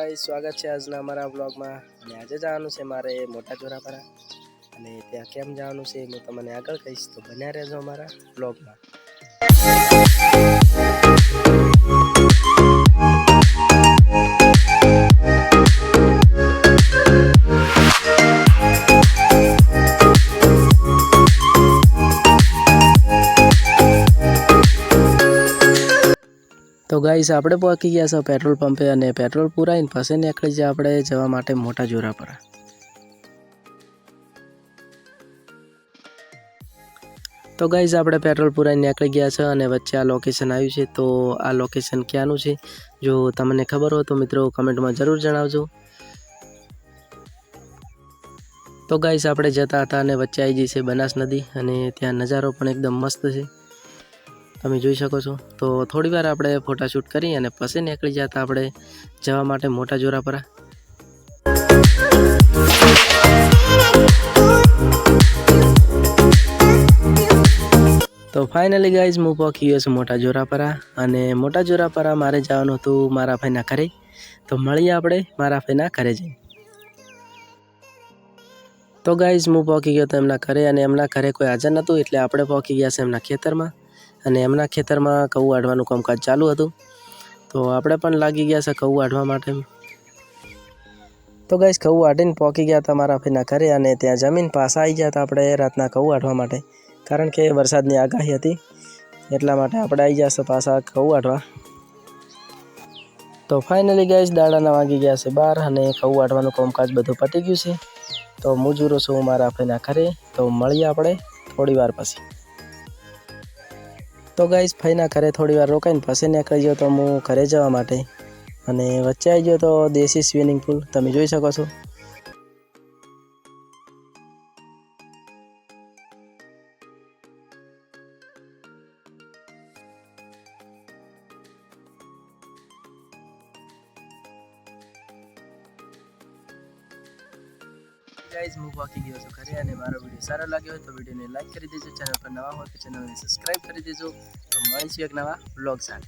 Guys, સ્વાગત છે આજના અમારા વ્લોગમાં। અને આજે જવાનું છે મારે મોટા જોરાપરા, અને ત્યાં કેમ જવાનું છે હું તમને આગળ કહીશ, તો બન્યા રહેજો અમારા વ્લોગમાં। तो गाइस આપણે પહોંચી ગયા છે પેટ્રોલ પંપે, અને પેટ્રોલ પુરાઈને પછી નીકળી જાય આપણે જવા માટે મોટા જોરાપરા। તો ગાइस આપણે પેટ્રોલ પુરાઈને નીકળી ગયા છે, અને વચ્ચે આ લોકેશન આવ્યું છે। તો આ લોકેશન ક્યાંનું છે જો તમને ખબર હોય તો મિત્રો કમેન્ટમાં જરૂર જણાવજો। તો ગાइस આપણે જતા હતા અને વચ્ચે આવી ગઈ છે બનાસ નદી, અને ત્યાં નજારો પણ એકદમ મસ્ત છે, તમે જોઈ શકો છો। તો થોડી વાર આપણે ફોટાશૂટ કરી અને પછી નીકળી જતા આપણે જવા માટે મોટા જોરાપરા। તો ફાઇનલી ગાઈઝ હું પહોંચી ગયો છું મોટા જોરાપરા, અને મોટા જોરાપરા મારે જવાનું હતું મારા ભાઈના ઘરે। તો મળીએ આપણે મારા ભાઈના ઘરે જઈ। તો ગાઈઝ હું પહોંચી ગયો તો એમના ઘરે, અને એમના ઘરે કોઈ હાજર નહોતું, એટલે આપણે પહોંચી ગયા છે એમના ખેતરમાં, અને એમના ખેતરમાં ઘઉં વાઢવાનું કામકાજ ચાલુ હતું। તો આપણે પણ લાગી ગયા છે ઘઉં વાઢવા માટે। તો ગાઈસ ઘઉં વાઢીને પહોંચી ગયા હતા મારા ભાઈના ઘરે, અને ત્યાં જમીન પાછા આવી ગયા હતા આપણે રાતના ઘઉં વાઢવા માટે, કારણ કે વરસાદની આગાહી હતી એટલા માટે આપણે આવી ગયા છે પાછા ઘઉં વાઢવા। તો ફાઇનલી ગાઈસ દાડાના વાગી ગયા છે 12, અને ઘઉં વાઢવાનું કામકાજ બધું પતી ગયું છે। તો હું જુરો છું મારા ભાઈના ઘરે, તો મળીએ આપણે થોડી વાર પછી। તો ગાઈસ ભાઈના ઘરે થોડી વાર રોકાઈને પછી નીકળી ગયો તો હું ઘરે જવા માટે, અને વચ્ચે આવી ગયો તો દેશી સ્વિમિંગ પુલ, તમે જોઈ શકો છો। गाइस હું પહોંચી ગયો છું ઘરે, અને મારો વિડીયો સારો લાગ્યો હોય તો વિડીયોને લાઈક કરી દેજો, ચેનલ પર નવા હોય તો ચેનલને સબસ્ક્રાઇબ કરી દેજો। તો મળીશું એક નવા વ્લોગ સાથે।